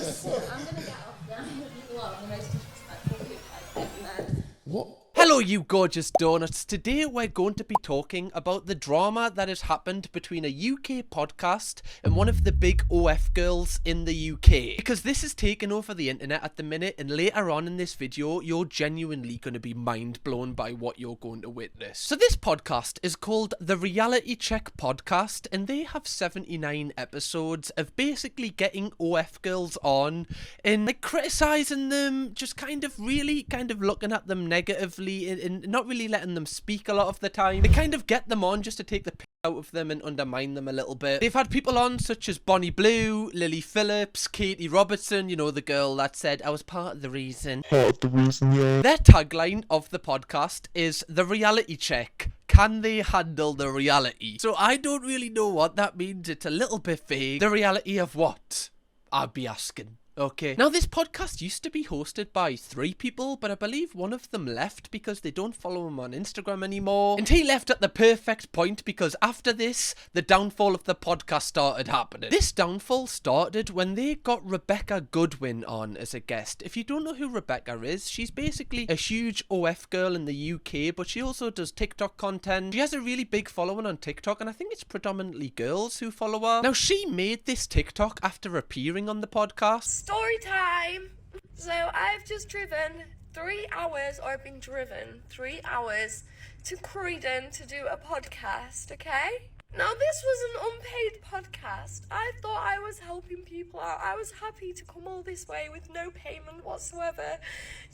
this. I'm gonna get off then. You are the most disrespectful people I've ever met. What? Hello you gorgeous donuts. Today we're going to be talking about the drama that has happened between a UK podcast and one of the big OF girls in the UK. Because this is taking over the internet at the minute, and later on in this video you're genuinely going to be mind blown by what you're going to witness. So this podcast is called the Reality Check Podcast, and they have 79 episodes of basically getting OF girls on and like criticising them, just kind of looking at them negatively and not really letting them speak a lot of the time. They kind of get them on just to take the piss out of them and undermine them a little bit. They've had people on such as Bonnie Blue, Lily Phillips, Katie Robertson, you know, the girl that said, "I was part of the reason." Part of the reason, yeah. Their tagline of the podcast is the reality check. Can they handle the reality? So I don't really know what that means. It's a little bit vague. The reality of what? I'd be asking. Okay. Now, this podcast used to be hosted by 3 people, but I believe one of them left because they don't follow him on Instagram anymore. And he left at the perfect point because after this, the downfall of the podcast started happening. This downfall started when they got Rebecca Goodwin on as a guest. If you don't know who Rebecca is, she's basically a huge OF girl in the UK, but she also does TikTok content. She has a really big following on TikTok, and I think it's predominantly girls who follow her. Now, she made this TikTok after appearing on the podcast. Story time! So I've just driven 3 hours, or I've been driven 3 hours to Croydon to do a podcast, okay? Now this was an unpaid podcast. I thought I was helping people out. I was happy to come all this way with no payment whatsoever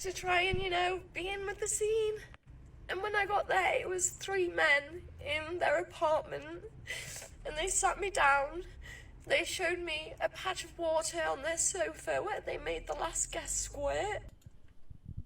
to try and, be in with the scene. And when I got there, it was 3 men in their apartment, and they sat me down. They showed me a patch of water on their sofa where they made the last guest squirt.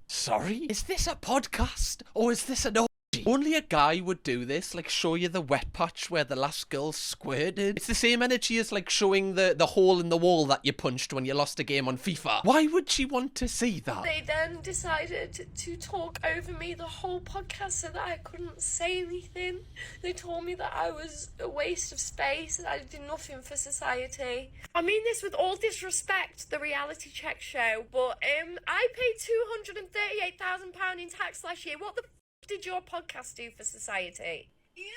Sorry? Is this a podcast? Or is this an orgy? Only a guy would do this, like show you the wet patch where the last girl squirted. It's the same energy as like showing the hole in the wall that you punched when you lost a game on FIFA. Why would she want to see that? They then decided to talk over me the whole podcast so that I couldn't say anything. They told me that I was a waste of space and I did nothing for society. I mean this with all disrespect, the reality check show, but I paid £238,000 in tax last year. What the did your podcast do for society? You know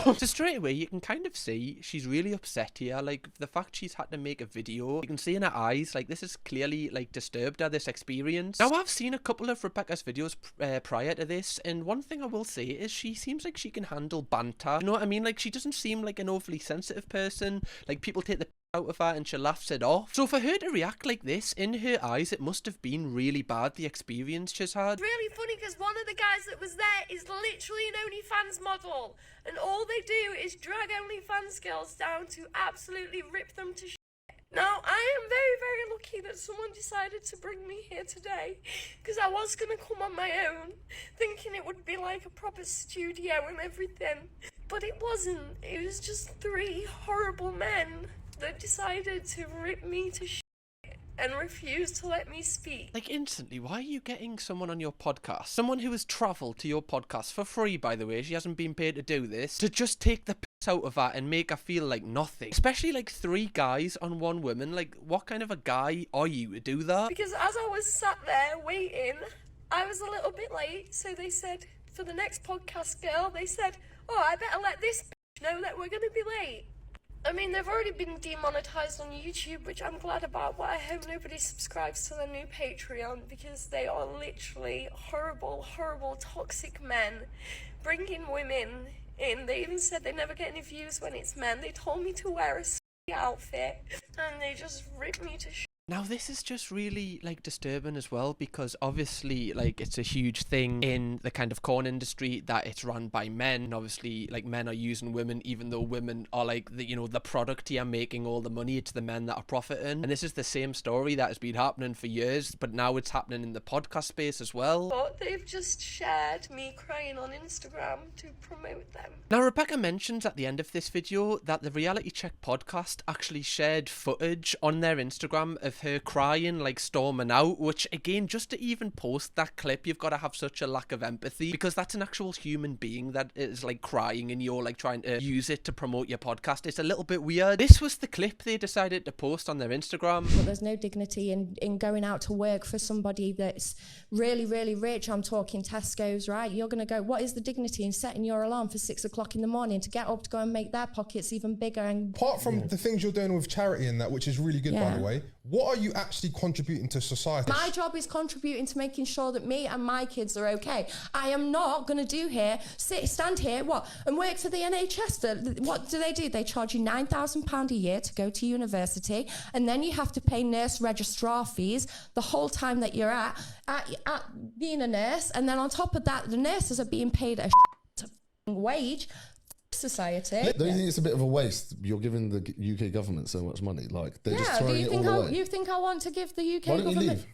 what? So straight away you can kind of see she's really upset here. Like the fact she's had to make a video, you can see in her eyes like this is clearly like disturbed her, this experience. Now I've seen a couple of Rebecca's videos prior to this, and one thing I will say is she seems like she can handle banter. You know what I mean? Like she doesn't seem like an overly sensitive person. Like people take the out of her and she laughs it off. So for her to react like this, in her eyes it must have been really bad, the experience she's had. It's really funny because one of the guys that was there is literally an OnlyFans model, and all they do is drag OnlyFans girls down to absolutely rip them to shit. Now I am very, very lucky that someone decided to bring me here today, because I was going to come on my own thinking it would be like a proper studio and everything, but it wasn't. It was just 3 horrible men that decided to rip me to shit and refuse to let me speak. Like instantly, why are you getting someone on your podcast, someone who has travelled to your podcast for free, by the way, she hasn't been paid to do this, to just take the piss out of her and make her feel like nothing? Especially like 3 guys on 1 woman. Like what kind of a guy are you to do that? Because as I was sat there waiting, I was a little bit late, so they said, for the next podcast girl, they said, oh, I better let this bitch know that we're going to be late. I mean, they've already been demonetized on YouTube, which I'm glad about, but I hope nobody subscribes to their new Patreon, because they are literally horrible, horrible, toxic men bringing women in. They even said they never get any views when it's men. They told me to wear a outfit, and they just ripped me to shit. Now this is just really like disturbing as well, because obviously like it's a huge thing in the kind of corn industry that it's run by men, and obviously like men are using women, even though women are like the, you know, the product here making all the money. It's the men that are profiting, and this is the same story that has been happening for years, but now it's happening in the podcast space as well. But they've just shared me crying on Instagram to promote them. Now Rebecca mentions at the end of this video that the Reality Check podcast actually shared footage on their Instagram of with her crying, like storming out, which again, just to even post that clip, you've got to have such a lack of empathy, because that's an actual human being that is like crying and you're like trying to use it to promote your podcast. It's a little bit weird. This was the clip they decided to post on their Instagram. But there's no dignity in going out to work for somebody that's really, really rich. I'm talking Tesco's, right? You're going to go, what is the dignity in setting your alarm for 6 o'clock in the morning to get up to go and make their pockets even bigger? And apart from the things you're doing with charity and that, which is really good, by the way, what are you actually contributing to society? My job is contributing to making sure that me and my kids are okay. I am not going to stand here, and work for the NHS. What do? They charge you £9,000 a year to go to university, and then you have to pay nurse registrar fees the whole time that you're at being a nurse, and then on top of that, the nurses are being paid a wage. Society. Don't you think it's a bit of a waste? You're giving the UK government so much money, like they're just throwing it all away. You think I want to give the UK Why don't you government? leave?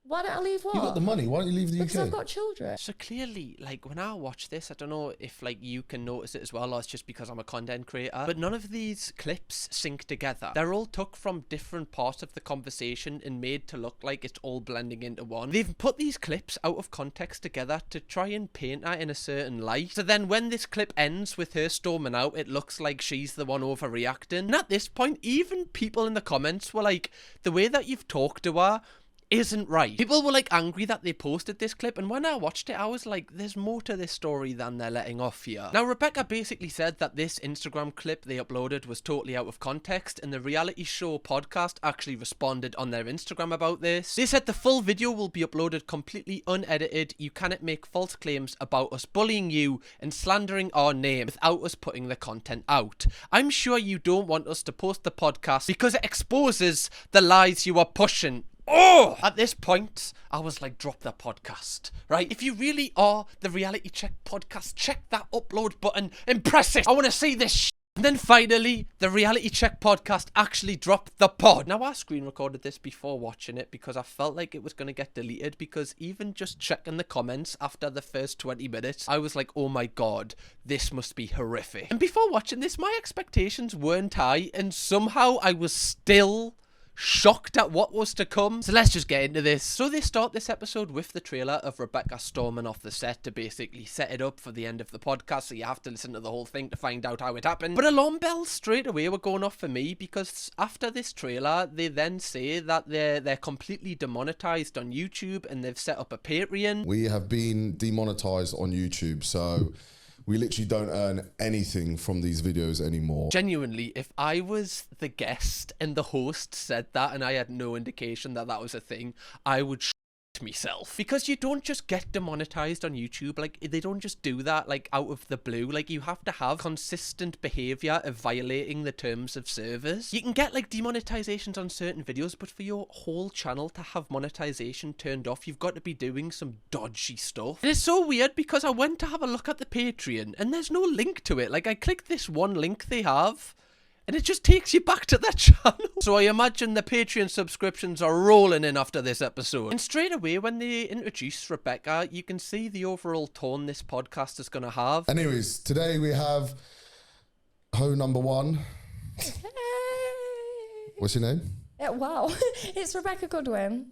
Why don't I leave what? You got the money. Why don't you leave the UK? Because I've got children. So clearly, like, when I watch this, I don't know if, like, you can notice it as well, or it's just because I'm a content creator, but none of these clips sync together. They're all took from different parts of the conversation and made to look like it's all blending into one. They've put these clips out of context together to try and paint her in a certain light. So then when this clip ends with her storming out, it looks like she's the one overreacting. And at this point, even people in the comments were like, the way that you've talked to her isn't right. People were like angry that they posted this clip, and when I watched it I was like, there's more to this story than they're letting off here. Now Rebecca basically said that this Instagram clip they uploaded was totally out of context, and the reality show podcast actually responded on their Instagram about this. They said the full video will be uploaded completely unedited. You cannot make false claims about us bullying you and slandering our name without us putting the content out. I'm sure you don't want us to post the podcast because it exposes the lies you are pushing. Oh! At this point, I was like, drop the podcast, right? If you really are the Reality Check podcast, check that upload button and press it. I want to see this shit. And then finally, the Reality Check podcast actually dropped the pod. Now, I screen recorded this before watching it because I felt like it was going to get deleted, because even just checking the comments after the first 20 minutes, I was like, oh my god, this must be horrific. And before watching this, my expectations weren't high, and somehow I was still shocked at what was to come. So let's just get into this. So they start this episode with the trailer of Rebecca storming off the set to basically set it up for the end of the podcast, so you have to listen to the whole thing to find out how it happened. But alarm bells straight away were going off for me, because after this trailer they then say that they're completely demonetized on YouTube and they've set up a Patreon. We have been demonetized on YouTube, so we literally don't earn anything from these videos anymore. Genuinely, if I was the guest and the host said that and I had no indication that that was a thing, I would myself. Because you don't just get demonetized on YouTube, like they don't just do that like out of the blue. Like you have to have consistent behavior of violating the terms of service. You can get like demonetizations on certain videos, but for your whole channel to have monetization turned off, you've got to be doing some dodgy stuff. It is so weird because I went to have a look at the Patreon and there's no link to it. Like I clicked this one link they have and it just takes you back to that channel. So I imagine the Patreon subscriptions are rolling in after this episode. And straight away, when they introduce Rebecca, you can see the overall tone this podcast is going to have. Anyways, today we have ho number one. Hey. What's your name? Wow, it's Rebecca Goodwin.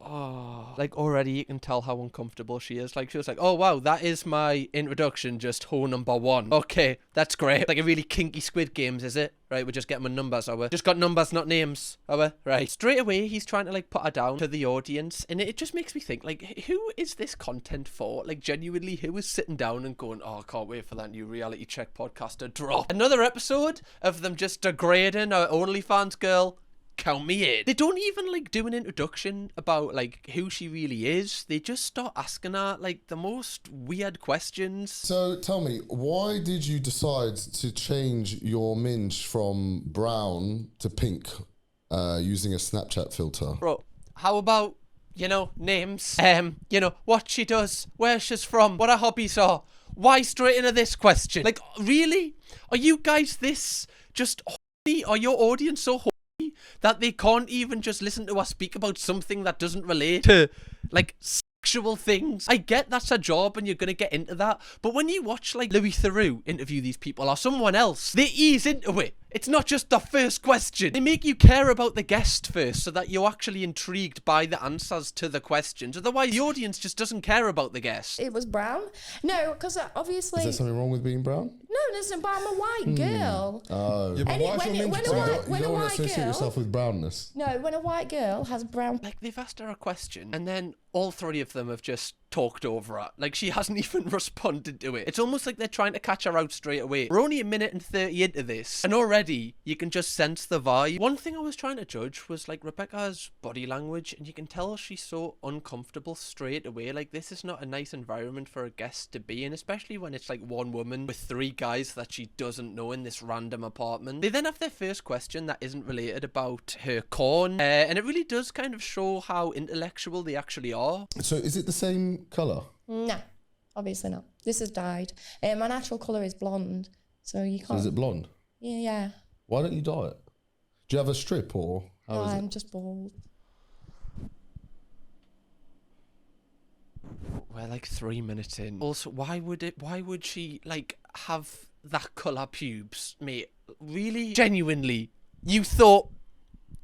Oh, like already you can tell how uncomfortable she is. Like she was like, oh wow, that is my introduction, just ho number one. Okay, that's great. Like a really kinky Squid Games, is it? Right, we're just getting my numbers, are we? Just got numbers, not names, are we? Right. Straight away, he's trying to like put her down to the audience, and it just makes me think, like, who is this content for? Like, genuinely, who is sitting down and going, oh, I can't wait for that new Reality Check podcast to drop. Another episode of them just degrading our OnlyFans girl. Count me in. They don't even like do an introduction about like who she really is. They just start asking her like the most weird questions. So tell me, why did you decide to change your minge from brown to pink using a Snapchat filter? Bro, how about, you know, names? You know, what she does, where she's from, what her hobbies are. Why straight into this question? Like, really? Are you guys this just horny? Are your audience so horny that they can't even just listen to us speak about something that doesn't relate to, like, sexual things? I get that's a job and you're going to get into that, but when you watch, like, Louis Theroux interview these people or someone else, they ease into it. It's not just the first question. They make you care about the guest first so that you're actually intrigued by the answers to the questions. Otherwise, the audience just doesn't care about the guest. It was brown. No, because obviously... Is there something wrong with being brown? No, there's no, but I'm a white girl. Oh. Yeah, but why is your minge brown? You don't want to associate yourself with brownness. No, when a white girl has brown... Like, they've asked her a question, and then all three of them have just talked over her. Like, she hasn't even responded to it. It's almost like they're trying to catch her out straight away. We're only a minute and 30 into this, and already you can just sense the vibe. One thing I was trying to judge was, like, Rebecca's body language, and you can tell she's so uncomfortable straight away. Like, this is not a nice environment for a guest to be in, especially when it's, like, one woman with three guys that she doesn't know in this random apartment. They then have their first question that isn't related about her corn, and it really does kind of show how intellectual they actually are. So is it the same colour? No, obviously not. This is dyed. My natural colour is blonde, so you So can't... is it blonde? Yeah. Why don't you dye it? Do you have a strip or how is I'm it? just bald. We're like 3 minutes in. Also, why would she, like, have that colour pubes, mate? Really? Genuinely? You thought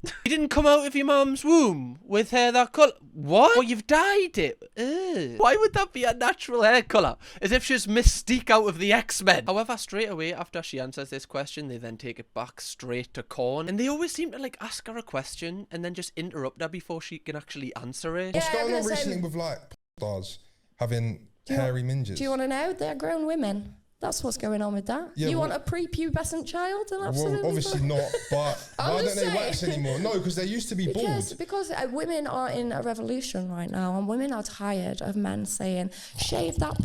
you didn't come out of your mum's womb with hair that colour? What? Oh, you've dyed it. Ugh. Why would that be a natural hair colour? As if she's Mystique out of the X-Men. However, straight away after she answers this question, they then take it back straight to corn. And they always seem to, like, ask her a question and then just interrupt her before she can actually answer it. What's going on because, recently with like stars having hairy minges? Do you want to know? They're grown women. That's what's going on with that. Yeah, you well- want a prepubescent child? And absolutely Well, obviously fine. not, but I'm why don't just they saying. wax anymore? No, because they used to be bald. Because women are in a revolution right now, and women are tired of men saying, shave that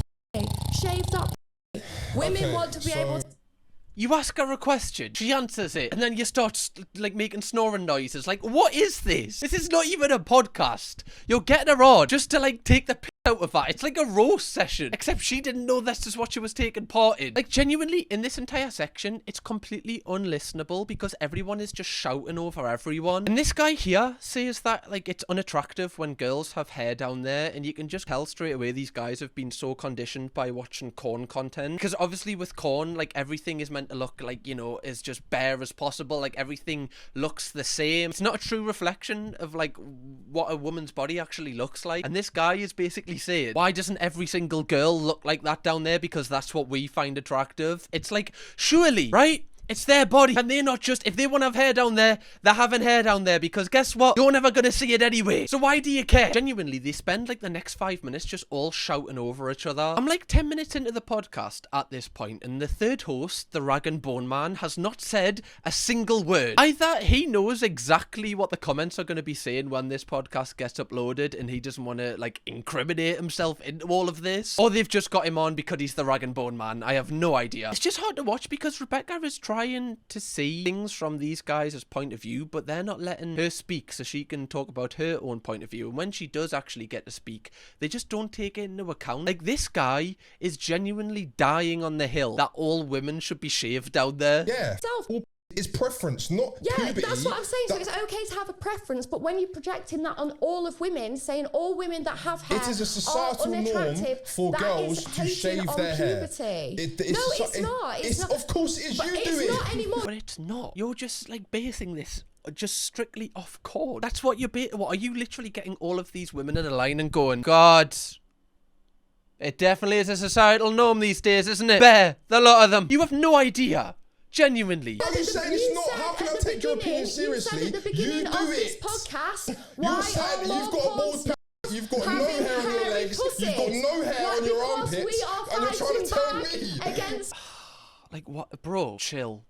shave that Women Okay, want to be so- able to... You ask her a question, she answers it, and then you start, like, making snoring noises. Like, what is this? This is not even a podcast. You're getting her on just to, like, take the piss out of her. It's like a roast session, except she didn't know this is what she was taking part in. Like, genuinely, in this entire section, it's completely unlistenable because everyone is just shouting over everyone. And this guy here says that, like, it's unattractive when girls have hair down there, and you can just tell straight away these guys have been so conditioned by watching corn content. Because obviously with corn, like, everything is meant to look like, you know, as just bare as possible. Like, everything looks the same. It's not a true reflection of, like, what a woman's body actually looks like. And this guy is basically saying, why doesn't every single girl look like that down there? Because that's what we find attractive. It's like, surely, right? It's their body. And they're not just, if they want to have hair down there, they're having hair down there because guess what? You're never going to see it anyway. So why do you care? Genuinely, they spend like the next 5 minutes just all shouting over each other. I'm like 10 minutes into the podcast at this point, and the third host, the Rag and Bone Man, has not said a single word. Either he knows exactly what the comments are going to be saying when this podcast gets uploaded and he doesn't want to like incriminate himself into all of this, or they've just got him on because he's the Rag and Bone Man. I have no idea. It's just hard to watch because Rebecca is trying to see things from these guys' point of view, but they're not letting her speak so she can talk about her own point of view. And when she does actually get to speak, they just don't take it into account. Like, this guy is genuinely dying on the hill that all women should be shaved down there. Yeah. It's preference, not Yeah, puberty. that's what I'm saying. So it's okay to have a preference, but when you're projecting that on all of women, saying all women that have hair It is a societal are norm unattractive, for that girls is to hating shave on their hair. puberty. It's No, it's not. It's not. Of course it is. But You do it's it. not anymore. But it's not. You're just like basing this just strictly off corn. That's what you're what are you literally getting all of these women in a line and going, God, it definitely is a societal norm these days, isn't it? Bear, the lot of them. You have no idea. Genuinely. I'm saying it's not. How can I take your opinion seriously? You said at the beginning of this it. podcast, why You said are you've got a bald more You've got no having hair on your hairy legs. pussies? You've got no hair Why? on your Because armpits. we are And you're trying to tell fighting me. back against... Like, what? Bro, chill.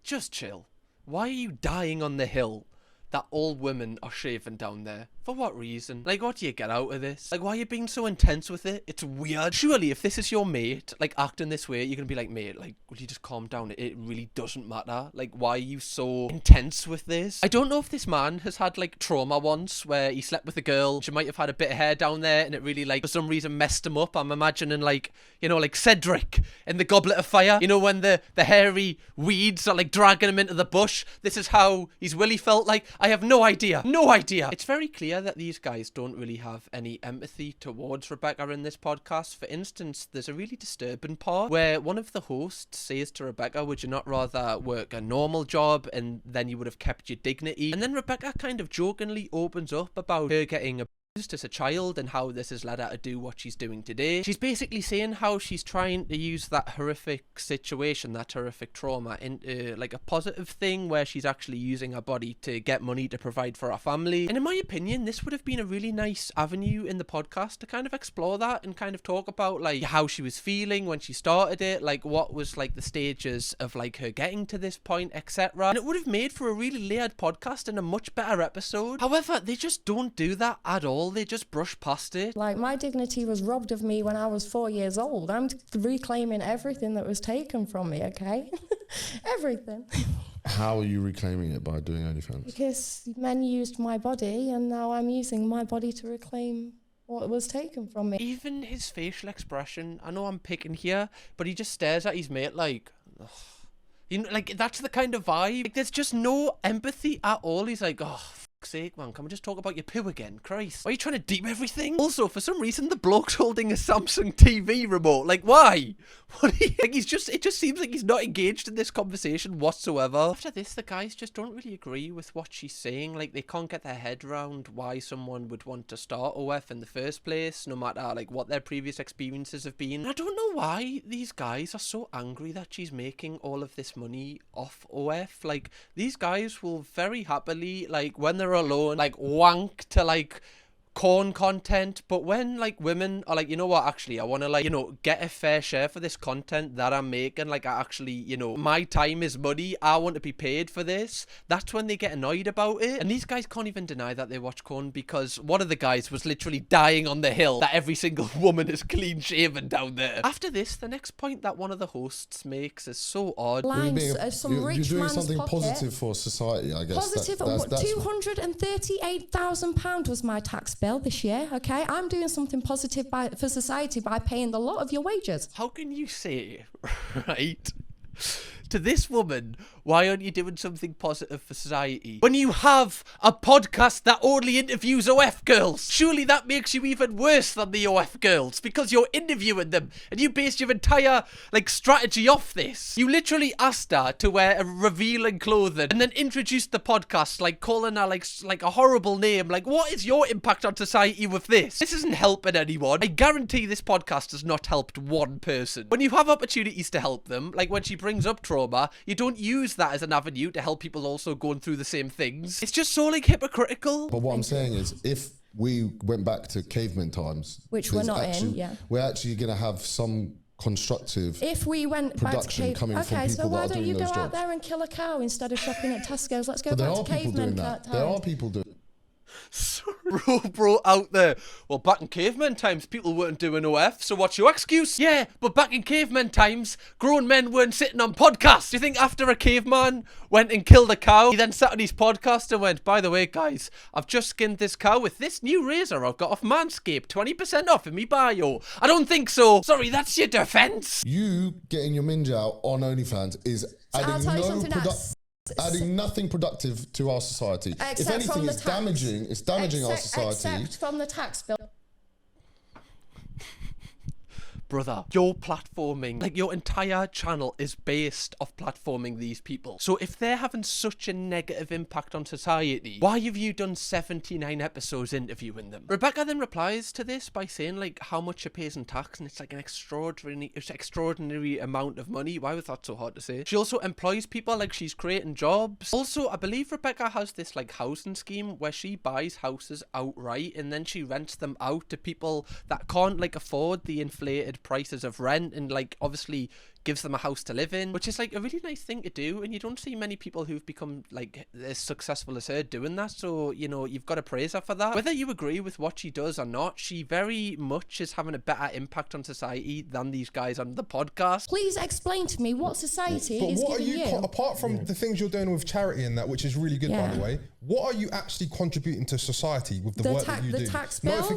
Just chill. Why are you dying on the hill that all women are shaving down there? For what reason? Like, what do you get out of this? Like, why are you being so intense with it? It's weird. Surely, if this is your mate, like, acting this way, you're gonna be like, mate, like, will you just calm down? It really doesn't matter. Like, why are you so intense with this? I don't know if this man has had, like, trauma once where he slept with a girl. She might have had a bit of hair down there and it really, like, for some reason messed him up. I'm imagining, like, you know, like Cedric in the Goblet of Fire. You know, when the hairy weeds are, like, dragging him into the bush. This is how he's really felt like. I have no idea. No idea. It's very clear that these guys don't really have any empathy towards Rebecca in this podcast. For instance, there's a really disturbing part where one of the hosts says to Rebecca, would you not rather work a normal job and then you would have kept your dignity? And then Rebecca kind of jokingly opens up about her getting as a child and how this has led her to do what she's doing today. She's basically saying how she's trying to use that horrific situation, that horrific trauma, into like a positive thing where she's actually using her body to get money to provide for her family. And in my opinion, this would have been a really nice avenue in the podcast to kind of explore that and kind of talk about like how she was feeling when she started it, like what was like the stages of like her getting to this point, etc. And it would have made for a really layered podcast and a much better episode. However, they just don't do that at all. They just brush past it. Like, my dignity was robbed of me when I was 4 years old. I'm reclaiming everything that was taken from me, okay? Everything. How are you reclaiming it by doing OnlyFans? Because men used my body, and now I'm using my body to reclaim what was taken from me. Even his facial expression, I know I'm picking here, but he just stares at his mate like, ugh. You know, like, that's the kind of vibe. Like, there's just no empathy at all. He's like, oh, sake, man, can we just talk about your poo again? Christ. Why are you trying to deep everything? Also, for some reason, the bloke's holding a Samsung TV remote. Like, why? What are you, like, it just seems like he's not engaged in this conversation whatsoever. After this, the guys just don't really agree with what she's saying. Like, they can't get their head around why someone would want to start OF in the first place, no matter, like, what their previous experiences have been. And I don't know why these guys are so angry that she's making all of this money off OF. Like, these guys will very happily, like, when they're alone, like, wank to like corn content, but when like women are like, you know what, actually I want to, like, you know, get a fair share for this content that I'm making, like, I actually, you know, my time is money, I want to be paid for this, that's when they get annoyed about it. And these guys can't even deny that they watch corn, because one of the guys was literally dying on the hill that every single woman is clean shaven down there. After this, the next point that one of the hosts makes is so odd. Lines, some you're rich doing man's something pocket. positive for society, I guess. Positive. That's £238,000 was my tax bill this year, okay? I'm doing something positive for society by paying the lot of your wages. How can you say, right, to this woman, why aren't you doing something positive for society, when you have a podcast that only interviews OF girls? Surely that makes you even worse than the OF girls, because you're interviewing them and you base your entire, like, strategy off this. You literally asked her to wear a revealing clothing and then introduced the podcast, like, calling her like a horrible name. Like, what is your impact on society with this? This isn't helping anyone. I guarantee this podcast has not helped one person. When you have opportunities to help them, like when she brings up trauma, you don't use that as an avenue to help people also going through the same things. It's just so, like, hypocritical. But what I'm saying is, if we went back to caveman times, which we're not in, yeah, we're actually going to have some constructive if we went production back to coming from people so why that are don't doing you go those out jobs. there and kill a cow instead of shopping at Tesco's? Let's go But back there to are people caveman doing that. times. There are people doing. Bro out there. Well, back in caveman times, people weren't doing OF, so what's your excuse? Yeah, but back in caveman times, grown men weren't sitting on podcasts. Do you think after a caveman went and killed a cow, he then sat on his podcast and went, by the way, guys, I've just skinned this cow with this new razor I've got off Manscaped, 20% off in me bio? I don't think so. Sorry, that's your defense. You getting your minge out on OnlyFans is I'll tell you something else. adding nothing productive to our society. Except if anything, from the it's tax. damaging. It's damaging our society. Except from the tax bill. Brother, you're platforming, like, your entire channel is based off platforming these people. So if they're having such a negative impact on society, why have you done 79 episodes interviewing them? Rebecca then replies to this by saying, like, how much she pays in tax, and it's like an extraordinary amount of money. Why was that so hard to say? She also employs people, like she's creating jobs. Also, I believe Rebecca has this, like, housing scheme where she buys houses outright and then she rents them out to people that can't, like, afford the inflated prices of rent, and, like, obviously gives them a house to live in, which is, like, a really nice thing to do, and you don't see many people who've become, like, as successful as her doing that. So, you know, you've got to praise her for that. Whether you agree with what she does or not, she very much is having a better impact on society than these guys on the podcast. Please explain to me what society But is what are giving you, apart from the things you're doing with charity and that, which is really good, by the way, what are you actually contributing to society with the work that you do? The tax bill?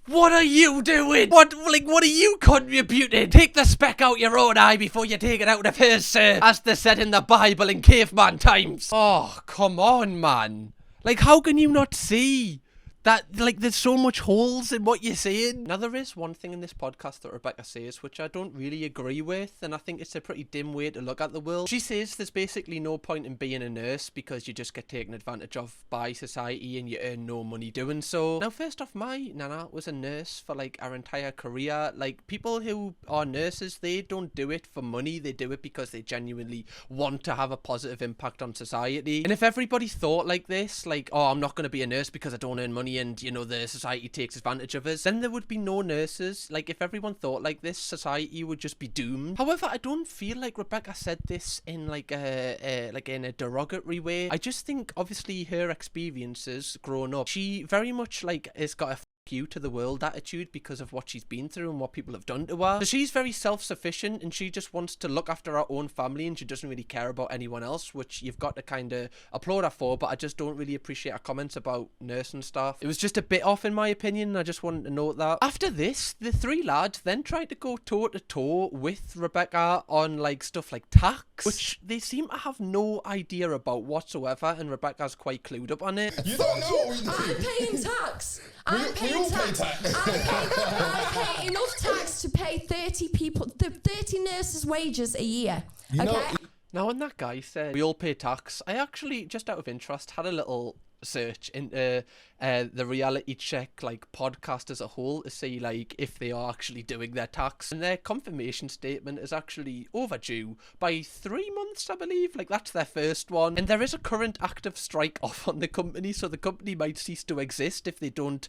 What are you doing? What are you contributing? Take the speck out your own eye before you take it out of his, sir, as they said in the Bible in caveman times. Oh, come on, man. Like, how can you not see that, like, there's so much holes in what you're saying? Now, there is one thing in this podcast that Rebecca says, which I don't really agree with, and I think it's a pretty dim way to look at the world. She says there's basically no point in being a nurse because you just get taken advantage of by society and you earn no money doing so. Now, first off, my nana was a nurse for, like, our entire career. Like, people who are nurses, they don't do it for money. They do it because they genuinely want to have a positive impact on society. And if everybody thought like this, like, oh, I'm not going to be a nurse because I don't earn money and, you know, the society takes advantage of us, then there would be no nurses. Like, if everyone thought like this, society would just be doomed. However, I don't feel like Rebecca said this in like a derogatory way. I just think obviously her experiences growing up, she very much like has got a you to the world attitude because of what she's been through and what people have done to her. So she's very self-sufficient and she just wants to look after her own family and she doesn't really care about anyone else, which you've got to kind of applaud her for, but I just don't really appreciate her comments about nursing stuff. It was just a bit off in my opinion, and I just wanted to note that. After this, the three lads then tried to go toe to toe with Rebecca on like stuff like tax, which they seem to have no idea about whatsoever, and Rebecca's quite clued up on it. You don't know what we do. I'm paying tax. I'm paying all pay tax. tax. I pay enough tax to pay 30 nurses' wages a year. You know, Okay? Now, when that guy said we all pay tax, I actually, just out of interest, had a little search into the reality check like podcast as a whole to see like if they are actually doing their tax, and their confirmation statement is actually overdue by 3 months, I believe. Like, that's their first one, and there is a current active strike off on the company, so the company might cease to exist if they don't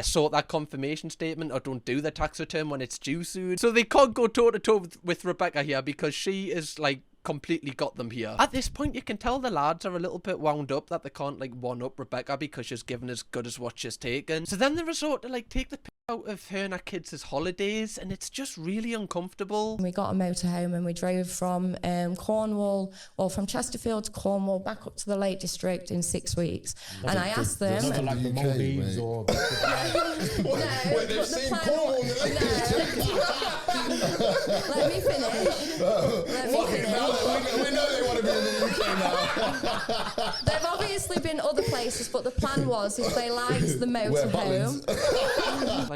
sort that confirmation statement or don't do their tax return when it's due soon. So they can't go toe to toe with Rebecca here because she is like completely got them here. At this point, you can tell the lads are a little bit wound up that they can't like one up Rebecca because she's given as good as what she's taken. So then they resort to like take the piss out of her and her kids' holidays, and it's just really uncomfortable. We got a motorhome and we drove from Cornwall, or from Chesterfield to Cornwall, back up to the Lake District in 6 weeks. And I asked them... That's Like the UK, Maldives mate. or... Wait, they've seen Cornwall in the Lake District. Let me finish. We know they want to be in the UK now. There've obviously been other places, but the plan was if they liked the motorhome...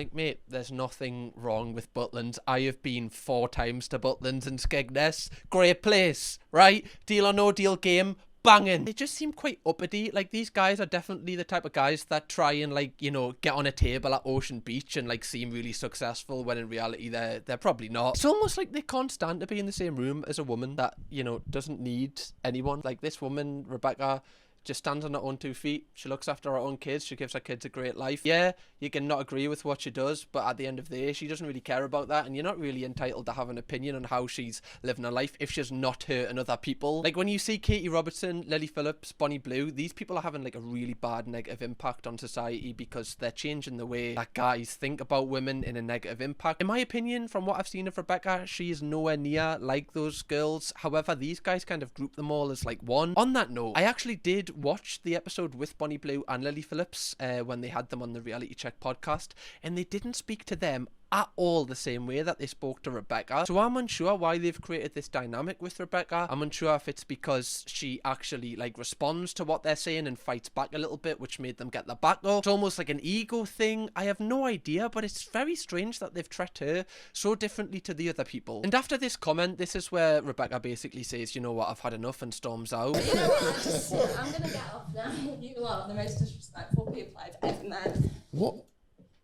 Like, mate, there's nothing wrong with Butlins. I have been 4 times to Butlins and Skegness. Great place, right? Deal or no deal game. Banging. They just seem quite uppity. Like, these guys are definitely the type of guys that try and, like, you know, get on a table at Ocean Beach and, like, seem really successful when in reality they're probably not. It's almost like they can't stand to be in the same room as a woman that, you know, doesn't need anyone. Like, this woman, Rebecca, just stands on her own 2 feet. She looks after her own kids. She gives her kids a great life. Yeah, you can not agree with what she does, but at the end of the day, she doesn't really care about that, and you're not really entitled to have an opinion on how she's living her life if she's not hurting other people. Like, when you see Katie Robertson, Lily Phillips, Bonnie Blue, these people are having like a really bad negative impact on society because they're changing the way that guys think about women in a negative impact. In my opinion, from what I've seen of Rebecca, she is nowhere near like those girls. However, these guys kind of group them all as like one. On that note, I actually did watch the episode with Bonnie Blue and Lily Phillips when they had them on the Reality Check podcast, and they didn't speak to them at all the same way that they spoke to Rebecca. So I'm unsure why they've created this dynamic with Rebecca. I'm unsure if it's because she actually like responds to what they're saying and fights back a little bit, which made them get the back up. It's almost like an ego thing. I have no idea, but it's very strange that they've treated her so differently to the other people. And after this comment, this is where Rebecca basically says, you know what, I've had enough, and storms out. You know what? I'm gonna get off now. You lot are the most disrespectful people I've ever met. What?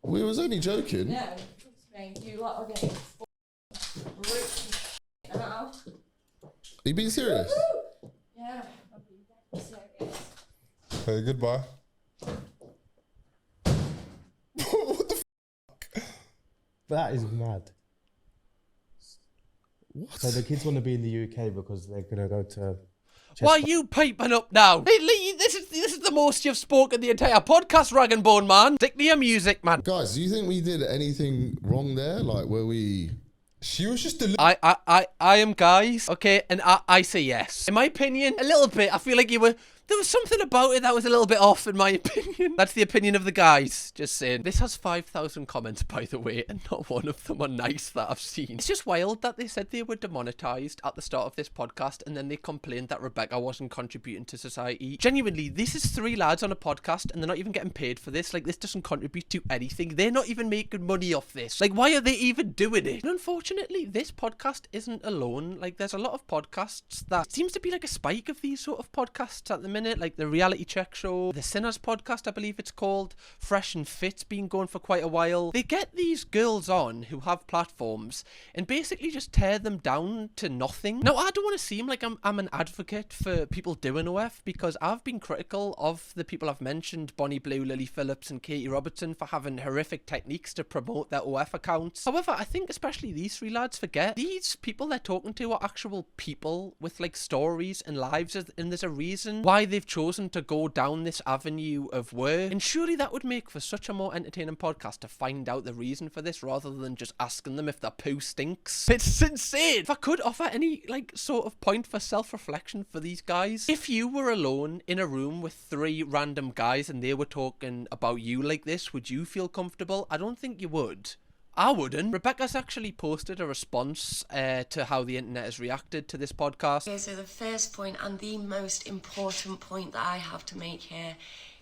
We was only joking. No, trust me, you lot are getting rich now. Are you being serious? Yeah, I'm being dead serious. Hey, goodbye. What the That is mad. What? So the kids want to be in the UK because they're going to go to... Why are you piping up now? Hey, Lee, this is the most you've spoken the entire podcast, Rag and Bone Man. Stick to your music, man. Guys, do you think we did anything wrong there? Like, were we... She was just I am guys, okay, and I say yes. In my opinion, a little bit. I feel like you were There was something about it that was a little bit off, in my opinion. That's the opinion of the guys, just saying. This has 5,000 comments, by the way, and not one of them are nice that I've seen. It's just wild that they said they were demonetized at the start of this podcast, and then they complained that Rebecca wasn't contributing to society. Genuinely, this is 3 lads on a podcast, and they're not even getting paid for this. Like, this doesn't contribute to anything. They're not even making money off this. Like, why are they even doing it? And unfortunately, this podcast isn't alone. Like, there's a lot of podcasts that seems to be like a spike of these sort of podcasts at the minute, like the Reality Check Show, the Sinners podcast, I believe it's called, Fresh and Fit's been going for quite a while. They get these girls on who have platforms and basically just tear them down to nothing. Now, I don't want to seem like I'm an advocate for people doing OF, because I've been critical of the people I've mentioned, Bonnie Blue, Lily Phillips and Katie Robertson, for having horrific techniques to promote their OF accounts. However, I think especially these 3 lads forget these people they're talking to are actual people with like stories and lives, and there's a reason why they've chosen to go down this avenue of work. And surely that would make for such a more entertaining podcast to find out the reason for this, rather than just asking them if their poo stinks. It's insane. If I could offer any like sort of point for self-reflection for these guys, if you were alone in a room with 3 random guys and they were talking about you like this, would you feel comfortable? I don't think you would. I wouldn't. Rebecca's actually posted a response to how the internet has reacted to this podcast. Okay, so the first point and the most important point that I have to make here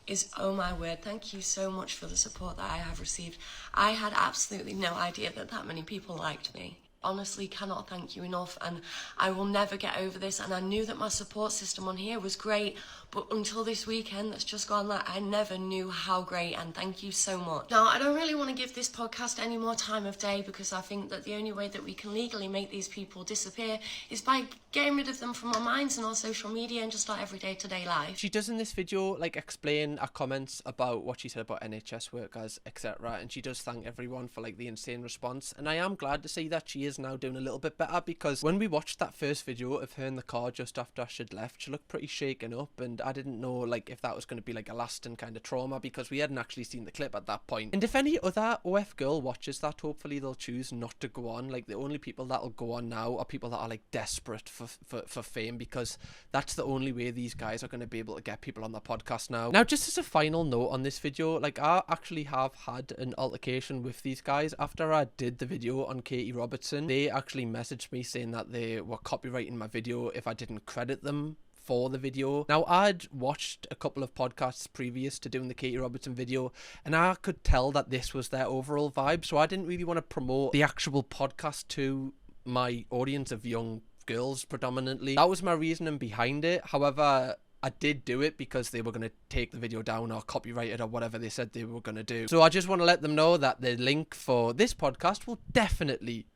is, oh my word, thank you so much for the support that I have received. I had absolutely no idea that many people liked me. Honestly, cannot thank you enough, and I will never get over this. And I knew that my support system on here was great, but until this weekend that's just gone, like, I never knew how great, and thank you so much. Now, I don't really want to give this podcast any more time of day, because I think that the only way that we can legally make these people disappear is by getting rid of them from our minds and our social media and just our everyday to-day life. She does in this video like explain her comments about what she said about NHS workers, etc., and she does thank everyone for like the insane response, and I am glad to see that she is now doing a little bit better, because when we watched that first video of her in the car just after she'd left, she looked pretty shaken up, and I didn't know like if that was going to be like a lasting kind of trauma, because we hadn't actually seen the clip at that point. And if any other OF girl watches that, hopefully they'll choose not to go on. Like, the only people that'll go on now are people that are like desperate for fame, because that's the only way these guys are going to be able to get people on their podcast now. Now, just as a final note on this video, like, I actually have had an altercation with these guys after I did the video on Katie Robertson. They actually messaged me saying that they were copyrighting my video if I didn't credit them for the video. Now, I'd watched a couple of podcasts previous to doing the Katie Robertson video, and I could tell that this was their overall vibe, so I didn't really want to promote the actual podcast to my audience of young girls predominantly. That was my reasoning behind it. However, I did do it because they were going to take the video down or copyright it or whatever they said they were going to do. So I just want to let them know that the link for this podcast will definitely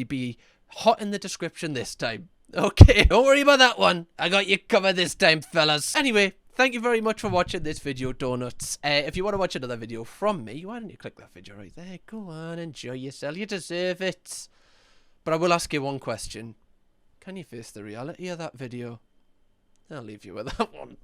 be hot in the description this time. Okay, don't worry about that one. I got you covered this time, fellas. Anyway, thank you very much for watching this video, Donuts. If you want to watch another video from me, why don't you click that video right there? Go on, enjoy yourself. You deserve it. But I will ask you one question. Can you face the reality of that video? I'll leave you with that one.